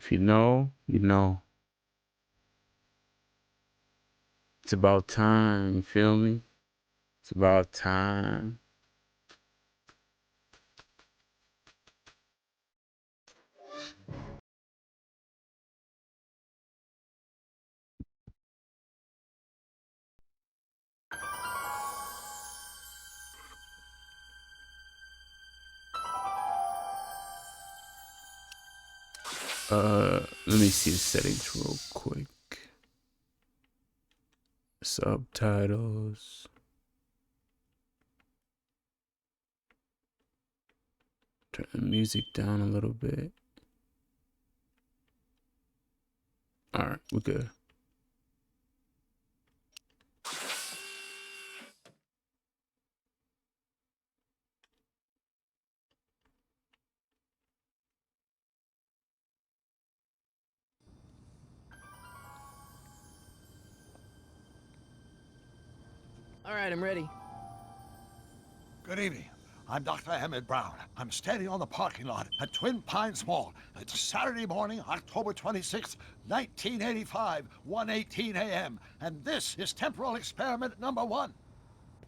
If you know, you know. It's about time, you feel me? It's about time. Let me see the settings real quick. Subtitles. Turn the music down a little bit. Alright, we're good. All right, I'm ready. Good evening. I'm Dr. Emmett Brown. I'm standing on the parking lot at Twin Pines Mall. It's Saturday morning, October 26th, 1985, 1:18 a.m. And this is temporal experiment number 1.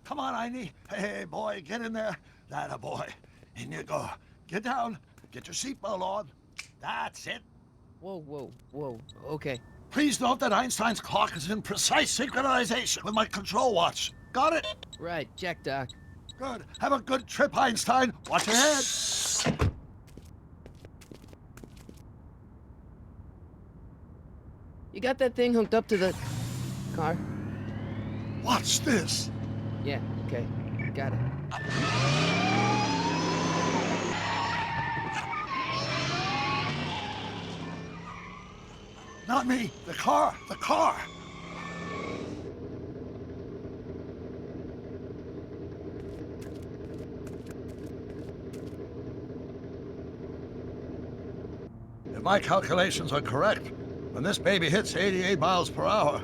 Come on, Einie. Hey, boy, get in there. That a boy. In you go. Get down. Get your seatbelt on. That's it. Whoa, whoa, whoa. Okay. Please note that Einstein's clock is in precise synchronization with my control watch. Got it? Right, check, Doc. Good. Have a good trip, Einstein. Watch your head. You got that thing hooked up to the car? Watch this. Yeah, okay. Got it. Not me. The car. The car. If my calculations are correct, when this baby hits 88 miles per hour,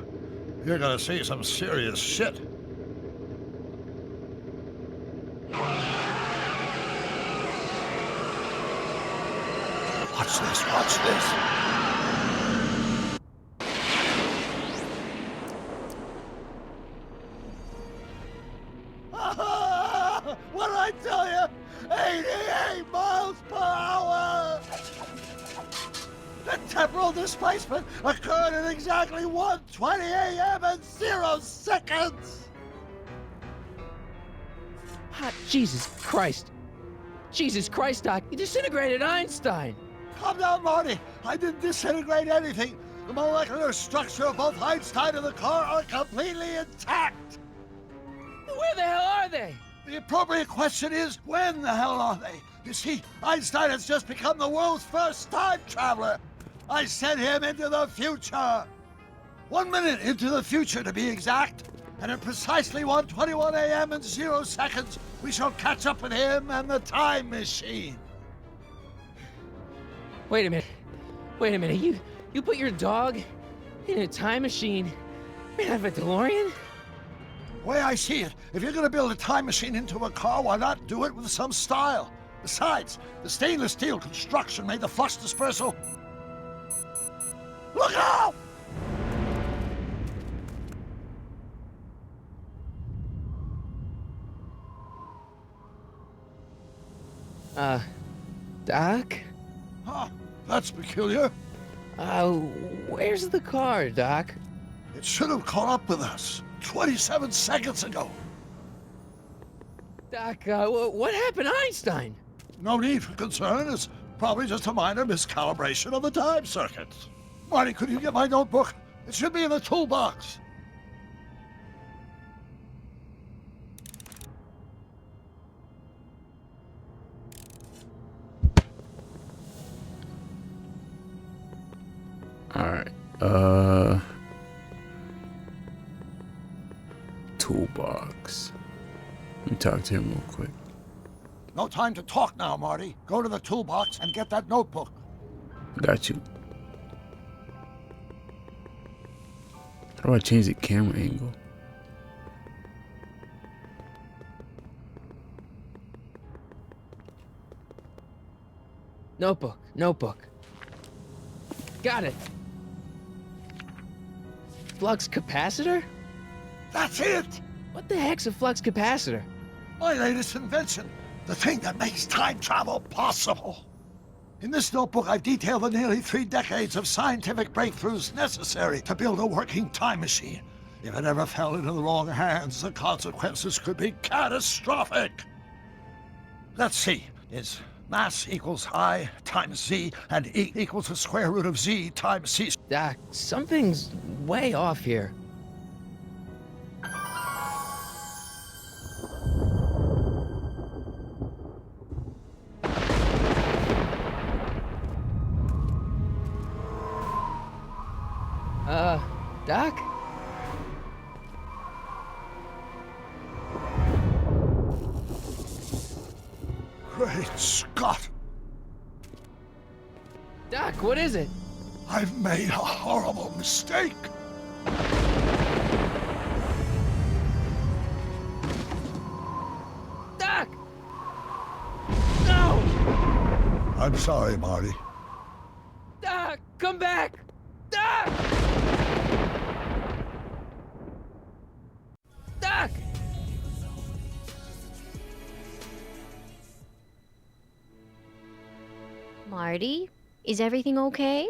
you're gonna see some serious shit. Watch this, watch this. What did I tell you? 88 miles per hour! The temporal displacement occurred at exactly 1:20 a.m. and 0 seconds! Hot Jesus Christ. Jesus Christ, Doc. You disintegrated Einstein. Calm down, Marty. I didn't disintegrate anything. The molecular structure of both Einstein and the car are completely intact. Where the hell are they? The appropriate question is, when the hell are they? You see, Einstein has just become the world's first time traveler. I sent him into the future. 1 minute into the future, to be exact. And at precisely 1:21 a.m. and 0 seconds, we shall catch up with him and the time machine. Wait a minute. Wait a minute. You put your dog in a time machine and have a DeLorean? The way I see it, if you're gonna build a time machine into a car, why not do it with some style? Besides, the stainless steel construction made the flux dispersal. Look out! Doc? Huh, that's peculiar. Where's the car, Doc? It should have caught up with us 27 seconds ago. Doc, what happened to Einstein? No need for concern. It's probably just a minor miscalibration of the time circuits. Marty, could you get my notebook? It should be in the toolbox. Alright. Toolbox. Let me talk to him real quick. No time to talk now, Marty. Go to the toolbox and get that notebook. Got you. How do I change the camera angle? Notebook. got it. Flux capacitor? That's it! What the heck's a flux capacitor? My latest invention. The thing that makes time travel possible. In this notebook, I've detailed the nearly 3 decades of scientific breakthroughs necessary to build a working time machine. If it ever fell into the wrong hands, the consequences could be catastrophic. Let's see. Is mass equals I times Z, and E equals the square root of Z times C. Doc, something's way off here. Doc? Great Scott! Doc, what is it? I've made a horrible mistake. Doc! No! I'm sorry, Marty. Doc, come back! Doc! Doc! Marty, is everything okay?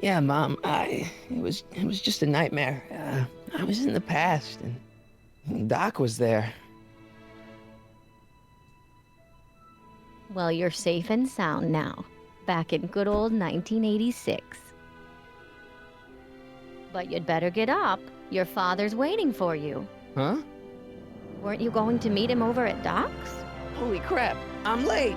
Yeah, Mom, it was just a nightmare. I was in the past, and Doc was there. Well, you're safe and sound now, back in good old 1986. But you'd better get up. Your father's waiting for you. Huh? Weren't you going to meet him over at Doc's? Holy crap, I'm late!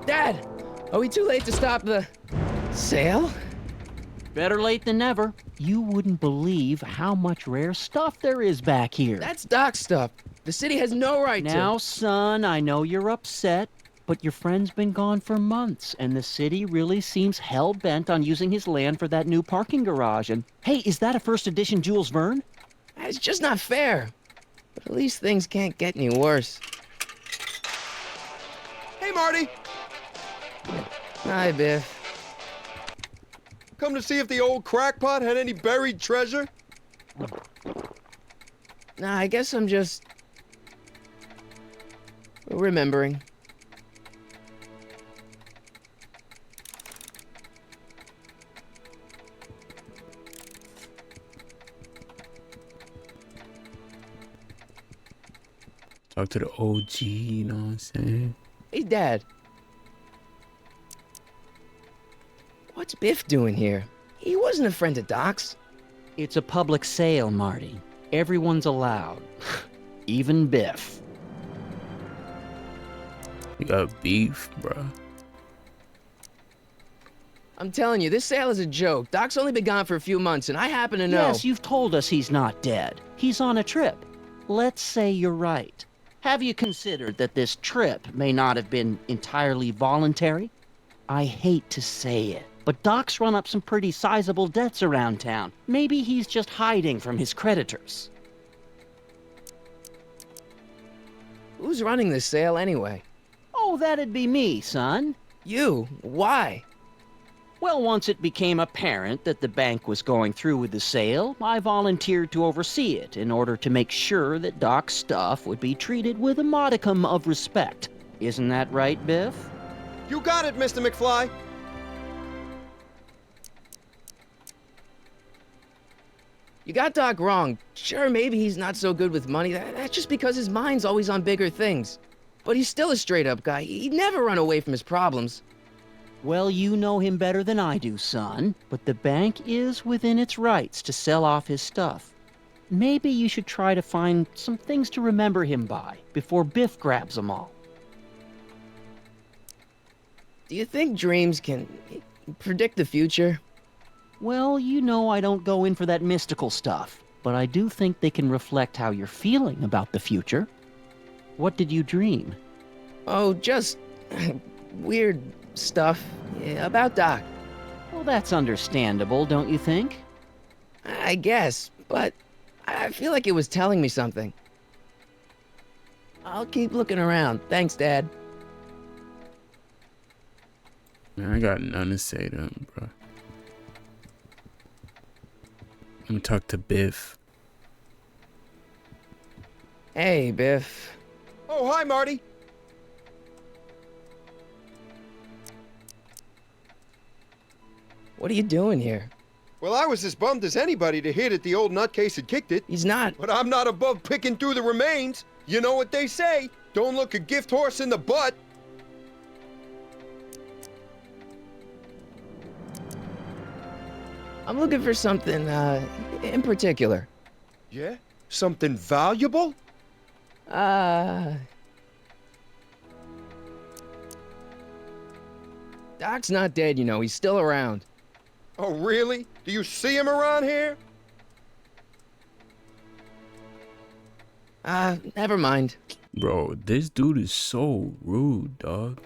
Dad! Are we too late to stop the sale? Better late than never. You wouldn't believe how much rare stuff there is back here. That's Doc's stuff. The city has no right to. Now, son, I know you're upset, but your friend's been gone for months, and the city really seems hell-bent on using his land for that new parking garage. And, hey, is that a first edition Jules Verne? It's just not fair. But at least things can't get any worse. Hey, Marty! Hi, Biff. Come to see if the old crackpot had any buried treasure? Nah, I guess I'm just remembering. Talk to the OG, you know what I'm saying? Hey, Dad. What's Biff doing here? He wasn't a friend of Doc's. It's a public sale, Marty. Everyone's allowed. Even Biff. You got beef, bruh. I'm telling you, this sale is a joke. Doc's only been gone for a few months, and I happen to know. Yes, you've told us he's not dead. He's on a trip. Let's say you're right. Have you considered that this trip may not have been entirely voluntary? I hate to say it, but Doc's run up some pretty sizable debts around town. Maybe he's just hiding from his creditors. Who's running this sale anyway? Oh, Oh, that'd be me, son. You? Why? Well, once it became apparent that the bank was going through with the sale, I volunteered to oversee it in order to make sure that Doc's stuff would be treated with a modicum of respect. Isn't that right, Biff? You got it, Mr. McFly. You got Doc wrong. Sure, maybe he's not so good with money. That's just because his mind's always on bigger things. But he's still a straight-up guy. He'd never run away from his problems. Well, you know him better than I do, son, but the bank is within its rights to sell off his stuff. Maybe you should try to find some things to remember him by before Biff grabs them all. Do you think dreams can predict the future? Well, you know I don't go in for that mystical stuff, but I do think they can reflect how you're feeling about the future. What did you dream? Oh, just weird stuff about Doc. Well, that's understandable, don't you think? I guess, but I feel like it was telling me something. I'll keep looking around. Thanks, Dad. Man, I got nothing to say to him, bro. I'm gonna talk to Biff. Hey, Biff. Oh, hi, Marty. What are you doing here? Well, I was as bummed as anybody to hear that the old nutcase had kicked it. He's not. But I'm not above picking through the remains. You know what they say. Don't look a gift horse in the butt. I'm looking for something, in particular. Yeah? Something valuable? Doc's not dead, you know. He's still around. Oh, really? Do you see him around here? Never mind. Bro, this dude is so rude, dog.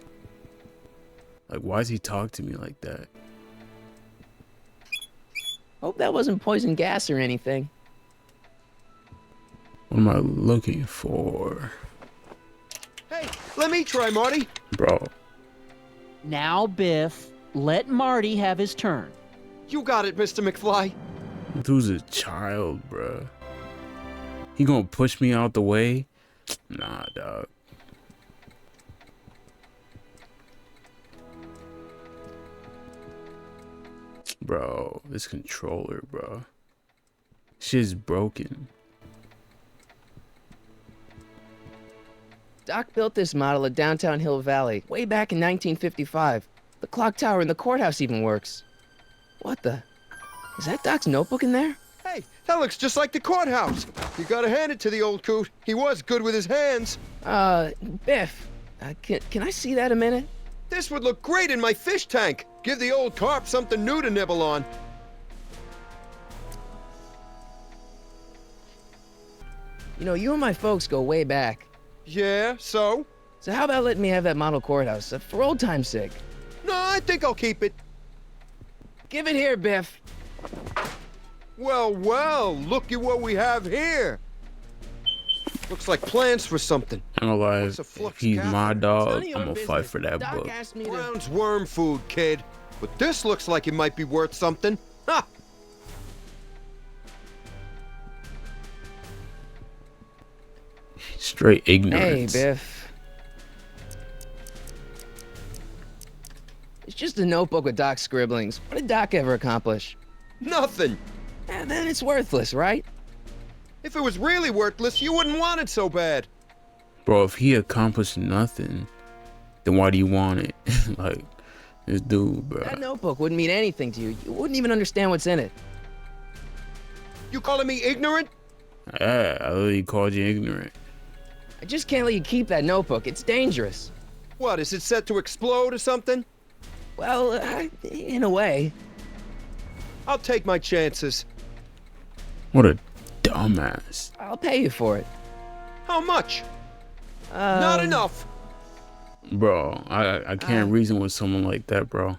Like, why does he talk to me like that? Hope that wasn't poison gas or anything. What am I looking for? Hey, let me try, Marty. Bro, Now, Biff, let Marty have his turn. You got it, Mr. McFly. dude's a child, bro. He gonna push me out the way? Nah, dog. Bro, this controller, bro. Shit's broken. Doc built this model at downtown Hill Valley way back in 1955. The clock tower in the courthouse even works. What the? Is that Doc's notebook in there? Hey, that looks just like the courthouse. You gotta hand it to the old coot. He was good with his hands. Biff, can I see that a minute? This would look great in my fish tank. Give the old carp something new to nibble on. You know, you and my folks go way back. Yeah, so? So how about letting me have that model courthouse, for old time's sake? No, I think I'll keep it. Give it here, Biff. Well, well, look at what we have here. Looks like plans for something. I'm gonna lie, What's a if flux he's catheter? my None dog, of I'm your gonna fight business. for that Doc book. asked me to... Brown's worm food, kid. But this looks like it might be worth something. Ha! Straight Hey, ignorance. Biff. It's just a notebook with Doc's scribblings. What did Doc ever accomplish? Nothing. And then it's worthless, right? If it was really worthless, you wouldn't want it so bad. Bro, if he accomplished nothing, then why do you want it? Like, this dude, bro. That notebook wouldn't mean anything to you. You wouldn't even understand what's in it. You calling me ignorant? Yeah, I literally called you ignorant. I just can't let you keep that notebook. It's dangerous. What, is it set to explode or something? Well, in a way. I'll take my chances. What a dumbass. I'll pay you for it. How much? Not enough. Bro, I can't reason with someone like that, bro.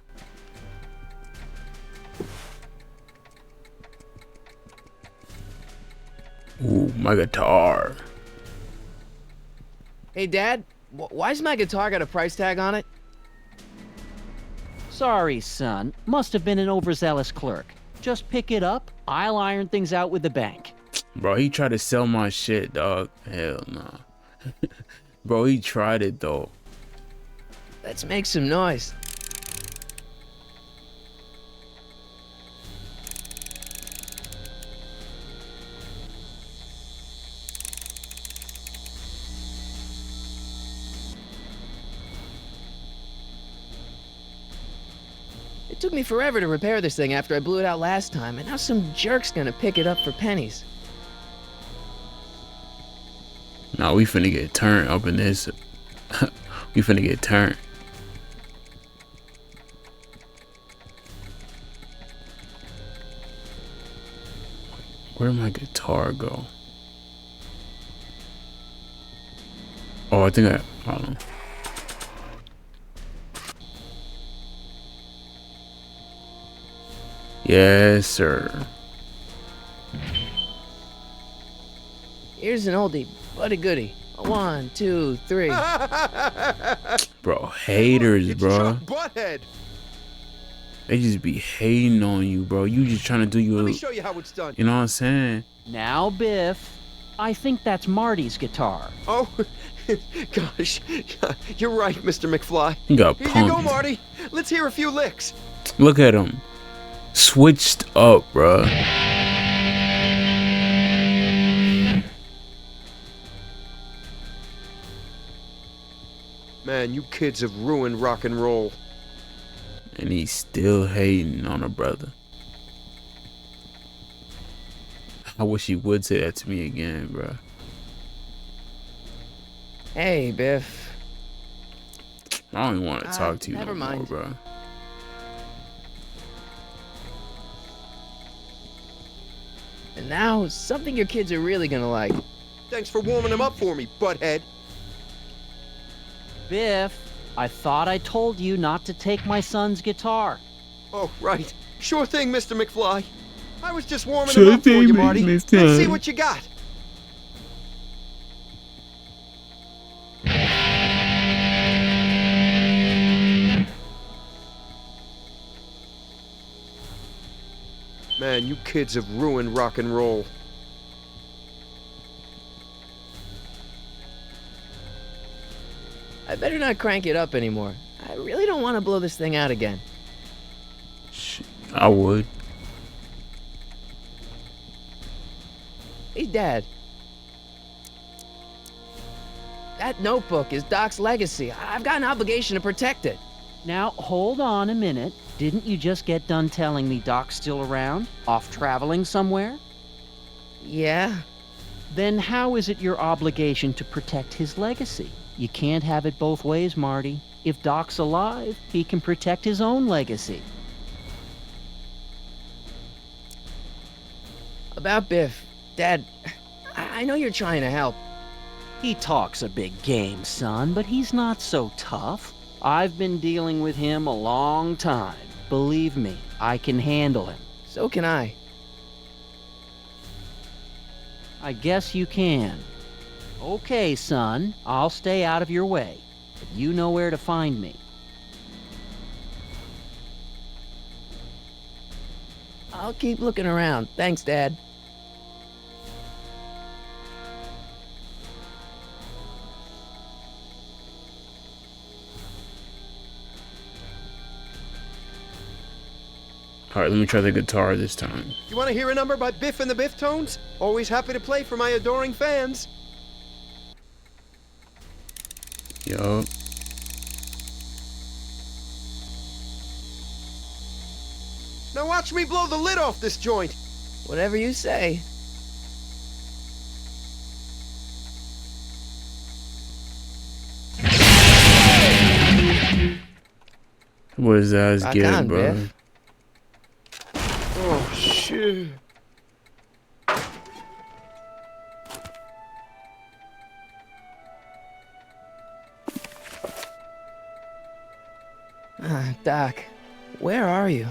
Ooh, my guitar. Hey, Dad, Why's my guitar got a price tag on it? Sorry, son. Must have been an overzealous clerk. Just pick it up. I'll iron things out with the bank. Bro, he tried to sell my shit, dog. Hell nah. Bro, he tried it though. Let's make some noise. It took me forever to repair this thing after I blew it out last time, and now some jerk's gonna pick it up for pennies. Nah, we finna get turned up in this. We finna get turned. Where'd my guitar go? Oh, I think I don't know. Yes, sir. Here's an oldie, but a goodie. 1, 2, 3. Bro, haters, It's bro. Chuck Butthead. They just be hating on you, bro. You just trying to do Let your, me show you how it's done. you know what I'm saying? Now, Biff, I think that's Marty's guitar. Oh, gosh. You're right, Mr. McFly. You got Here you go, punked. Marty. Let's hear a few licks. Look at him. Switched up, bro. Man, you kids have ruined rock and roll. And he's still hating on a brother. I wish he would say that to me again, bro. Hey, Biff. I don't even want to talk to you never no more, mind. bro. And now, something your kids are really gonna like. Thanks for warming them up for me, butthead. Biff, I thought I told you not to take my son's guitar. Oh, right. Sure thing, Mr. McFly. I was just warming Sure them up for thing, you, Marty. Mr. Let's see what you got. Man, you kids have ruined rock and roll. I better not crank it up anymore. I really don't want to blow this thing out again. I would. Hey, Dad. That notebook is Doc's legacy. I've got an obligation to protect it. Now, hold on a minute. Didn't you just get done telling me Doc's still around? Off traveling somewhere? Yeah? Then how is it your obligation to protect his legacy? You can't have it both ways, Marty. If Doc's alive, he can protect his own legacy. About Biff. Dad, I know you're trying to help. He talks a big game, son, but he's not so tough. I've been dealing with him a long time. Believe me, I can handle him. So can I. I guess you can. Okay, son, I'll stay out of your way. But you know where to find me. I'll keep looking around. Thanks, Dad. Alright, let me try the guitar this time. You want to hear a number by Biff and the Biff Tones? Always happy to play for my adoring fans. Yup. Now watch me blow the lid off this joint. Whatever you say. What is that? Rock Get, on, bro. Biff. Oh, shit. Doc, where are you?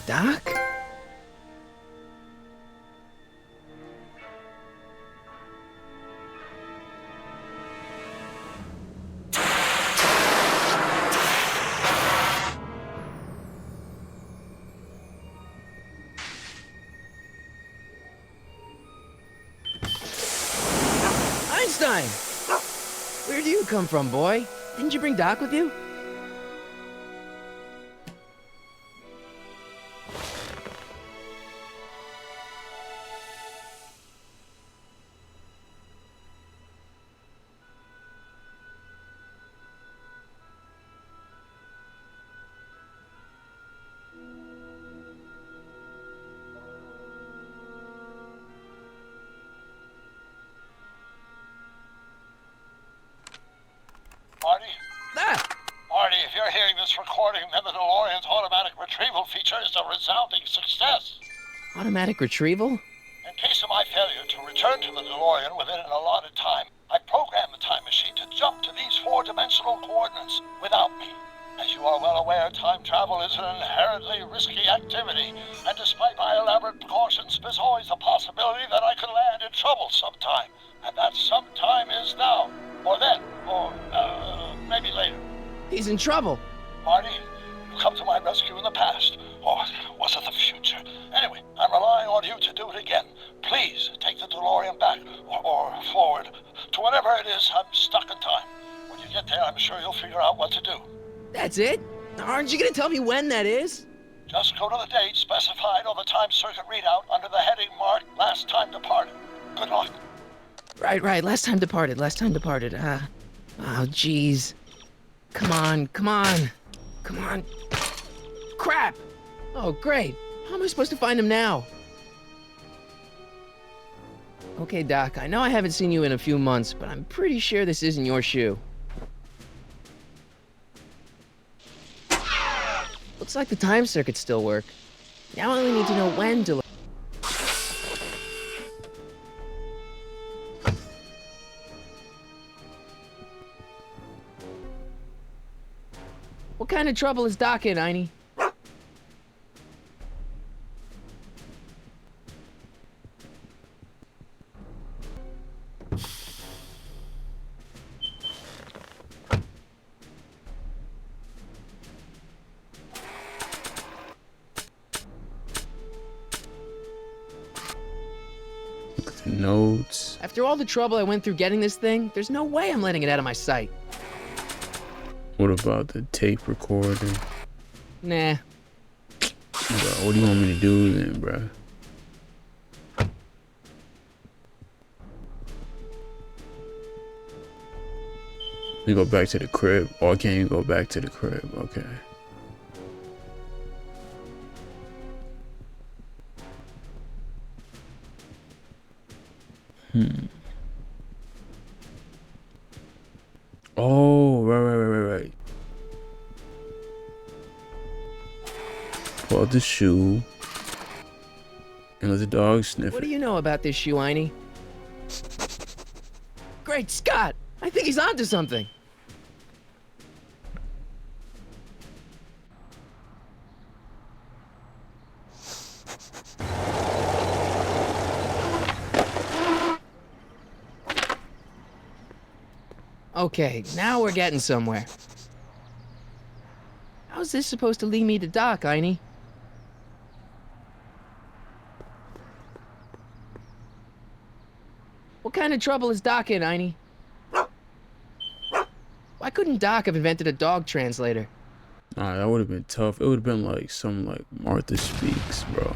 Doc? Einstein! Where do you come from, boy? Didn't you bring Doc with you? Marty? Ah! Marty, if you're hearing this recording, then the DeLorean's automatic retrieval feature is a resounding success. Automatic retrieval? In case of my failure to return to the DeLorean within an allotted time, I programmed the time machine to jump to these four-dimensional coordinates without me. As you are well aware, time travel is an inherently risky activity, and despite my elaborate precautions, there's always a possibility that I could land in trouble sometime. And that sometime is now, or then, or maybe later. He's in trouble. Marty, you come to my rescue in the past, or was it the future? Anyway, I'm relying on you to do it again. Please take the DeLorean back, or forward, to whenever it is I'm stuck in time. When you get there, I'm sure you'll figure out what to do. That's it? Aren't you gonna tell me when that is? Just go to the date specified on the time circuit readout under the heading marked Last Time Departed. Good luck. Right. Last time departed. Oh, jeez. Come on. Crap! Oh, great. How am I supposed to find him now? Okay, Doc, I know I haven't seen you in a few months, but I'm pretty sure this isn't your shoe. Looks like the time circuits still work. Now I only need to know when to... What kind of trouble is Doc in, Einie? Notes. After all the trouble I went through getting this thing, there's no way I'm letting it out of my sight. What about the tape recorder? Nah. Bro, what do you want me to do then, bro? We go back to the crib, or can you go back to the crib? Okay. Oh, right. Pull out the shoe and let the dog sniff What it. do you know about this shoe, Einie? Great Scott! I think he's onto something. Okay, now we're getting somewhere. How's this supposed to lead me to Doc, Einie? What kind of trouble is Doc in, Einie? Why couldn't Doc have invented a dog translator? Nah, that would have been tough. It would have been like something like Martha Speaks, bro.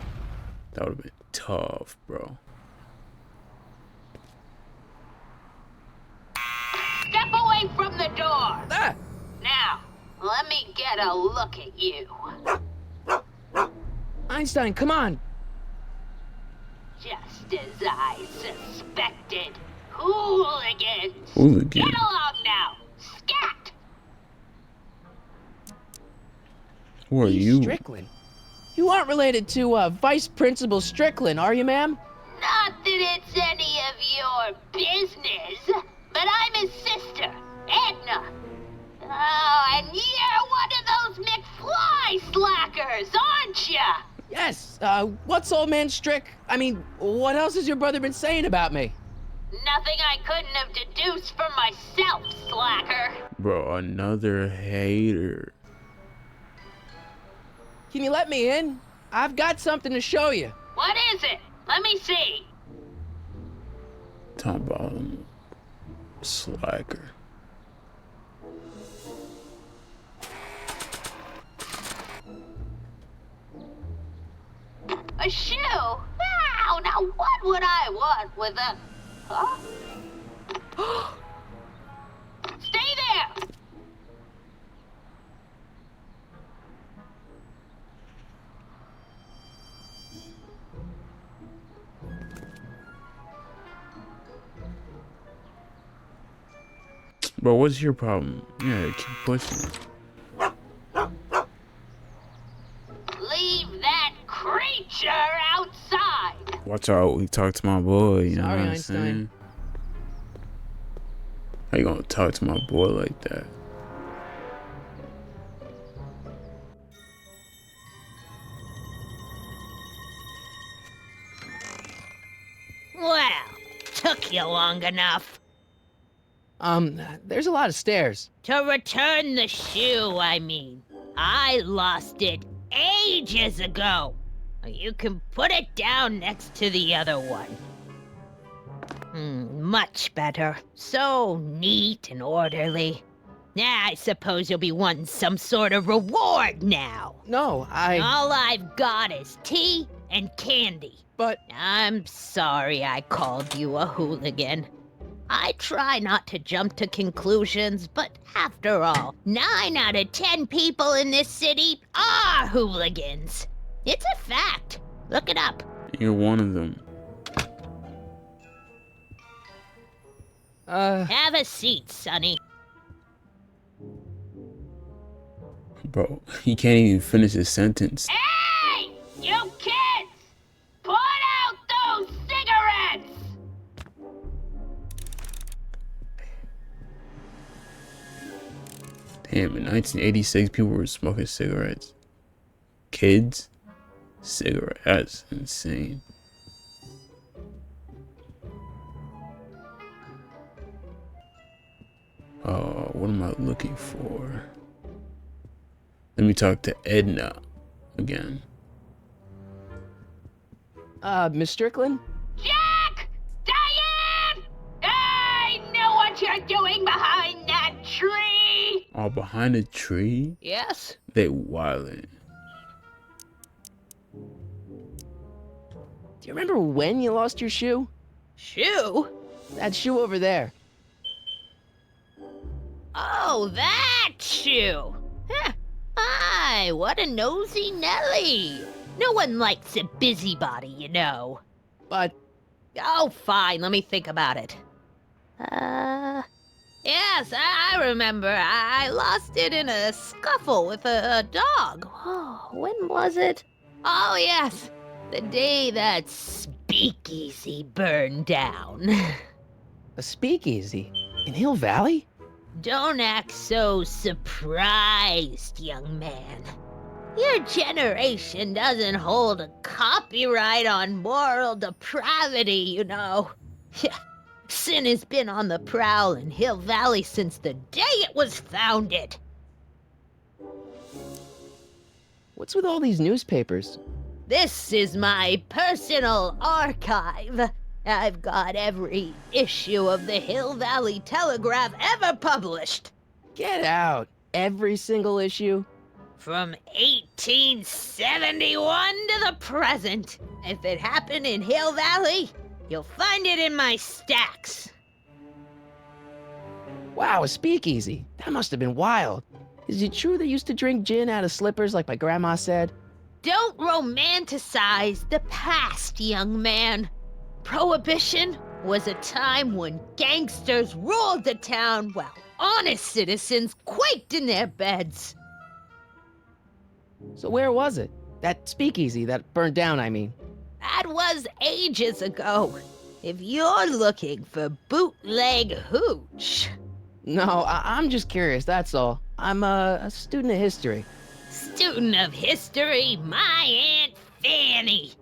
That would have been tough, bro. Step away from the door! Ah! Now, let me get a look at you. Einstein, come on! Just as I suspected. Hooligans! Hooligan. Get along now! Scat! Who are you? Strickland. You aren't related to, Vice Principal Strickland, are you, ma'am? Not that it's any of your business, but I'm his sister, Edna. Oh, and you're one of those McFly slackers, aren't ya? Yes, what's old man Strick? I mean, what else has your brother been saying about me? Nothing I couldn't have deduced for myself, slacker. Bro, another hater. Can you let me in? I've got something to show you. What is it? Let me see. Talk about slacker. A shoe? Wow, now what would I want with a... Huh? Stay there! Bro, what's your problem? Yeah, keep pushing. Leave that creature outside! Watch out, we talk to my boy, you know Sorry, what I'm Einstein. saying? How you gonna talk to my boy like that? Well, took you long enough. There's a lot of stairs. To return the shoe, I mean. I lost it ages ago. You can put it down next to the other one. Much better. So neat and orderly. Yeah, I suppose you'll be wanting some sort of reward now. No, All I've got is tea and candy. But... I'm sorry I called you a hooligan. I try not to jump to conclusions, but after all, 9 out of 10 people in this city are hooligans. It's a fact. Look it up. You're one of them. Have a seat, Sonny. Bro, he can't even finish his sentence. Hey! You kids! Put out those cigarettes! Damn, in 1986, people were smoking cigarettes. Kids? Cigarette. That's insane. Oh, what am I looking for? Let me talk to Edna again. Miss Strickland? Jack! Diane! I know what you're doing behind that tree! Oh, behind a tree? Yes? They wildin'. Do you remember when you lost your shoe? Shoe? That shoe over there. Oh, that shoe! Huh. Aye, what a nosy Nelly! No one likes a busybody, you know. But... Oh, fine, let me think about it. Yes, I remember. I lost it in a scuffle with a dog. Oh, when was it? Oh, yes, the day that speakeasy burned down. a speakeasy? In Hill Valley? Don't act so surprised, young man. Your generation doesn't hold a copyright on moral depravity, you know. Sin has been on the prowl in Hill Valley since the day it was founded. What's with all these newspapers? This is my personal archive. I've got every issue of the Hill Valley Telegraph ever published. Get out. Every single issue? From 1871 to the present. If it happened in Hill Valley, you'll find it in my stacks. Wow, a speakeasy. That must have been wild. Is it true they used to drink gin out of slippers like my grandma said? Don't romanticize the past, young man. Prohibition was a time when gangsters ruled the town while honest citizens quaked in their beds. So where was it? That speakeasy that burned down, I mean. That was ages ago. If you're looking for bootleg hooch. No, I'm just curious, that's all. I'm a student of history. Student of history, my Aunt fanny.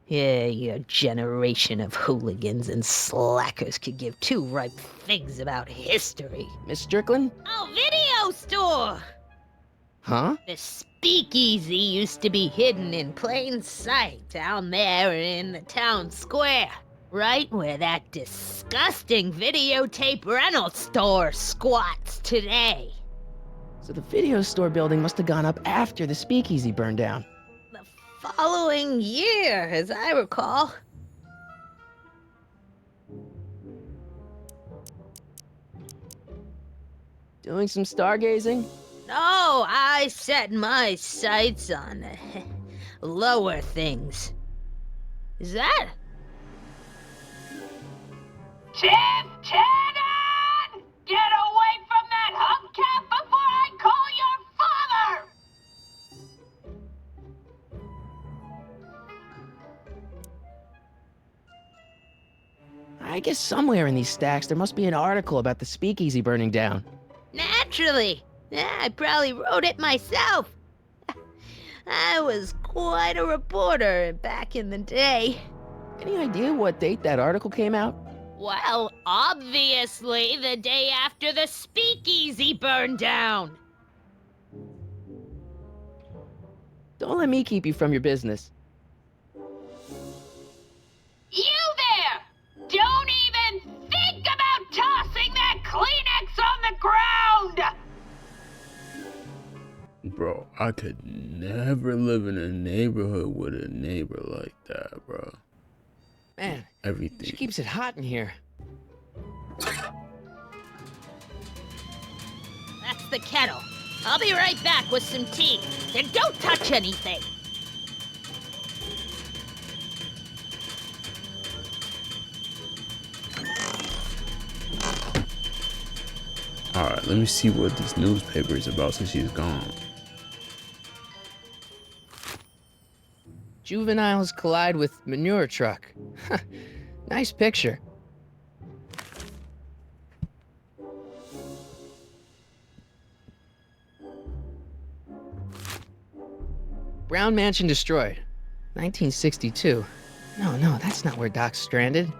Yeah, your generation of hooligans and slackers could give two ripe figs about history. Miss Strickland? Oh, video store! Huh? The speakeasy used to be hidden in plain sight down there in the town square. Right where that disgusting videotape rental store squats today. So the video store building must have gone up after the speakeasy burned down. The following year, as I recall. Doing some stargazing? No, I set my sights on lower things. Is that? Tim Tannen! Get away from that hubcap before I call your father! I guess somewhere in these stacks there must be an article about the speakeasy burning down. Naturally. Yeah, I probably wrote it myself. I was quite a reporter back in the day. Any idea what date that article came out? Well, obviously the day after the speakeasy burned down. Don't let me keep you from your business. You there! Don't even think about tossing that Kleenex on the ground! Bro, I could never live in a neighborhood with a neighbor like that, bro. Man, Everything. she keeps it hot in here. That's the kettle. I'll be right back with some tea. Then don't touch anything. Alright, let me see what this newspaper is about since she's gone. Juveniles collide with manure truck. Nice picture. Brown mansion destroyed. 1962. No, that's not where Doc's stranded.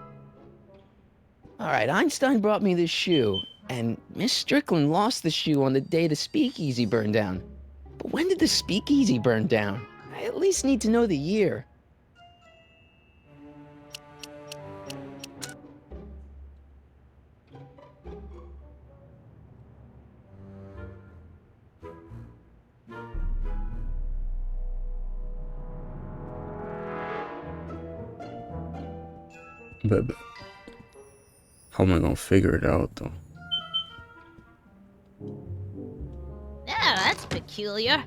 Alright, Einstein brought me this shoe, and Miss Strickland lost the shoe on the day the speakeasy burned down. But when did the speakeasy burn down? I at least need to know the year. But how am I gonna figure it out though? Yeah, that's peculiar.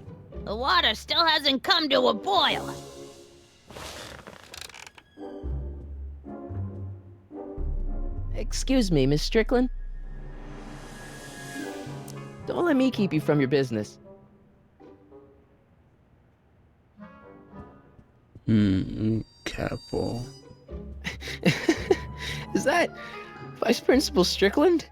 The water still hasn't come to a boil. Excuse me, Miss Strickland? Don't let me keep you from your business. Capo. Is that Vice Principal Strickland?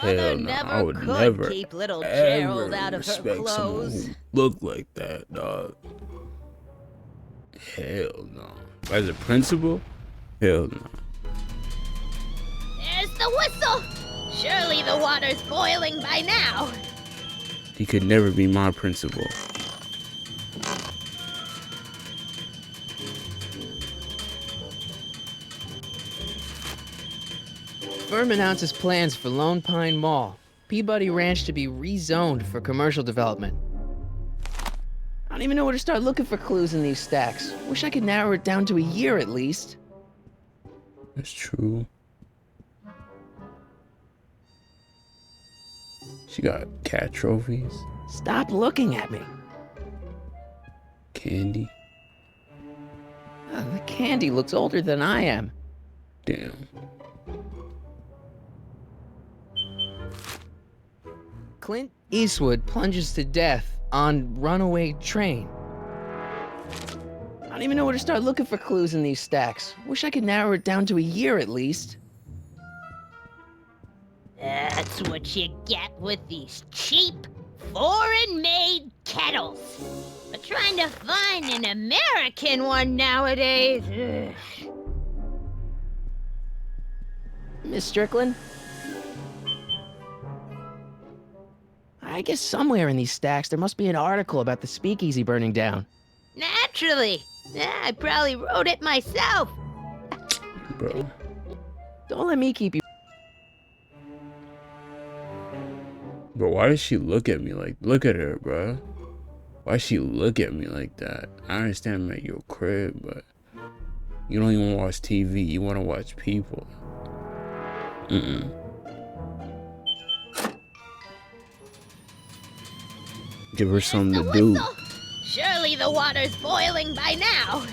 Mother Hell no, never I would could never keep little ever Gerald out of her respect someone clothes. who look like that, dog. Hell no. As a principal? Hell no. There's the whistle. Surely the water's boiling by now. He could never be my principal. Firm announces plans for Lone Pine Mall. Peabody Ranch to be rezoned for commercial development. I don't even know where to start looking for clues in these stacks. Wish I could narrow it down to a year at least. That's true. She got cat trophies, Stop looking at me. candy. The candy looks older than I am. Damn. Clint Eastwood plunges to death on runaway train. I don't even know where to start looking for clues in these stacks. Wish I could narrow it down to a year at least. That's what you get with these cheap, foreign-made kettles. But trying to find an American one nowadays. Ugh. Miss Strickland? I guess somewhere in these stacks there must be an article about the speakeasy burning down. Naturally. I probably wrote it myself. Bro. Don't let me keep you. Bro, why does she look at me like, look at her, bro? Why she look at me like that? I understand I'm at your crib, but you don't even watch TV. You want to watch people. Give her something to do. Surely the water's boiling by now.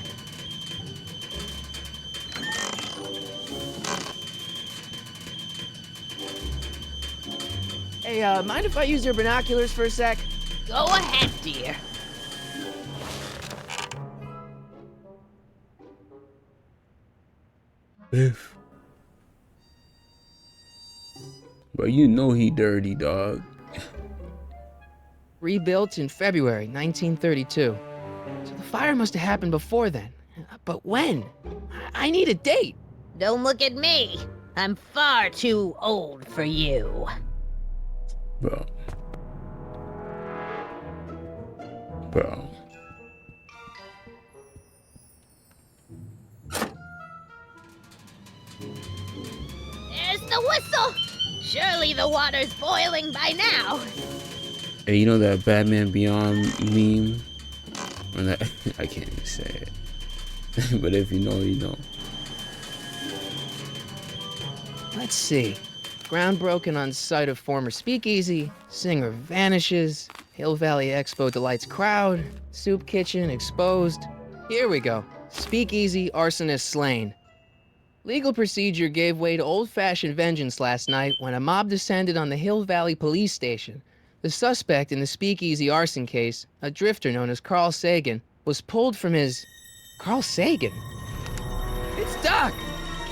Hey, mind if I use your binoculars for a sec? Go ahead, dear. Biff. But you know he dirty, dog. Rebuilt in February 1932. So the fire must have happened before then. But when? I need a date. Don't look at me. I'm far too old for you. Bro. Bro. There's the whistle. Surely the water's boiling by now. Hey, you know that Batman Beyond meme? Or that, I can't even say it. But if you know, you know. Let's see. Ground broken on site of former speakeasy. Singer vanishes. Hill Valley Expo delights crowd. Soup kitchen exposed. Here we go. Speakeasy arsonist slain. Legal procedure gave way to old-fashioned vengeance last night when a mob descended on the Hill Valley police station. The suspect in the speakeasy arson case, a drifter known as Carl Sagan, was pulled from his... Carl Sagan? It's Doc!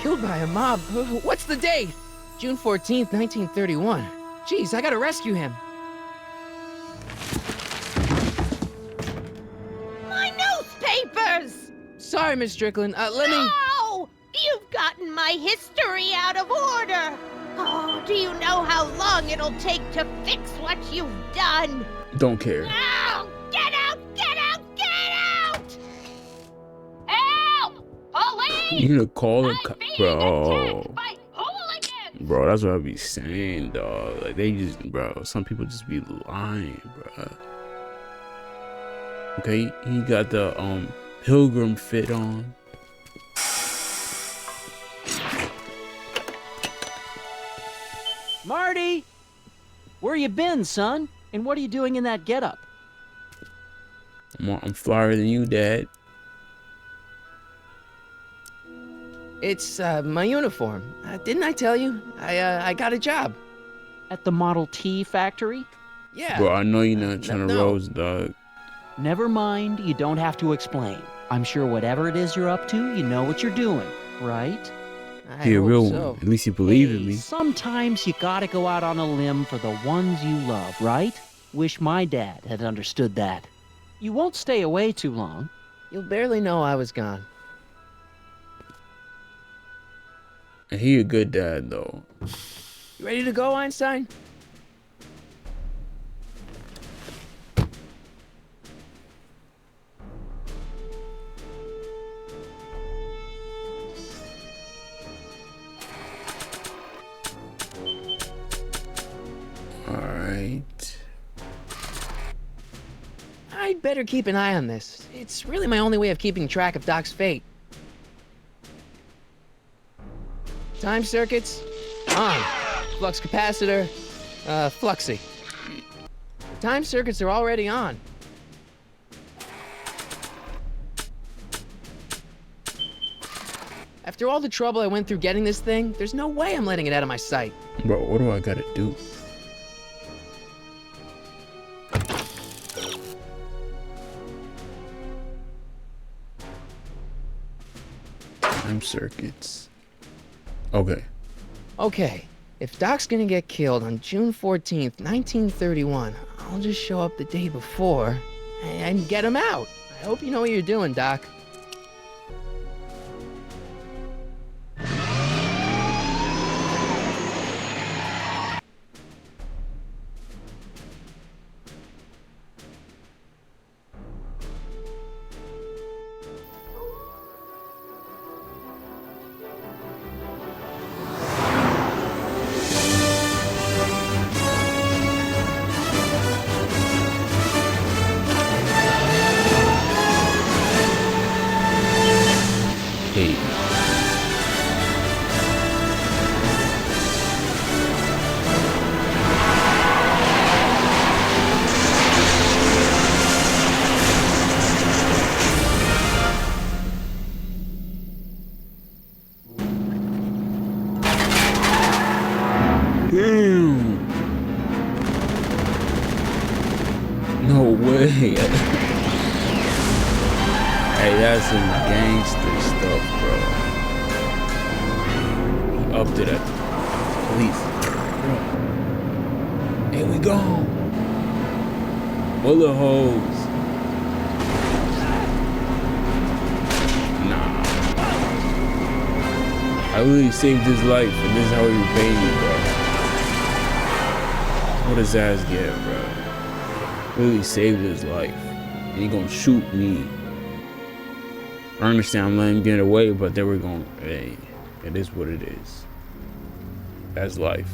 Killed by a mob. What's the date? June 14th, 1931. Jeez, I gotta rescue him. My newspapers! Sorry, Miss Strickland. Let me... No! You've gotten my history out of order! Oh, do you know how long it'll take to fix what you've done? Don't care. No! Get out! Get out! Get out! Help! Police! You gonna call the I'm being bro? attacked by hooligans! Bro, that's what I be saying, dog. Like they just, bro. Some people just be lying, bro. Okay, he got the pilgrim fit on. Marty! Where you been, son? And what are you doing in that getup? I'm flyer than you, Dad. It's, my uniform. Didn't I tell you? I got a job. At the Model T factory? Yeah. Bro, I know you're not trying to no. roast, dog. Never mind, you don't have to explain. I'm sure whatever it is you're up to, you know what you're doing, right? I He a hope real so. one. At least you believe in Hey, me. sometimes you gotta go out on a limb for the ones you love, right? Wish my dad had understood that. You won't stay away too long. You'll barely know I was gone. And he a good dad, though. You ready to go, Einstein? Alright. I'd better keep an eye on this. It's really my only way of keeping track of Doc's fate. Time circuits? On. Flux capacitor? Fluxy. Time circuits are already on. After all the trouble I went through getting this thing, there's no way I'm letting it out of my sight. Bro, what do I gotta do? Time circuits. Okay. Okay, If Doc's gonna get killed on June 14th, 1931, I'll just show up the day before and get him out. I hope you know what you're doing, Doc. Hey. Damn. No way. Hey, that's some gangster stuff, bro. He upped it at the police. Here we go. Bullet holes. Nah. I really saved his life, and this is how he repaid me, bro. What does ass get, bro? Really saved his life. And he gonna shoot me. I understand I'm letting him get away, but they were going, hey, it is what it is. That's life.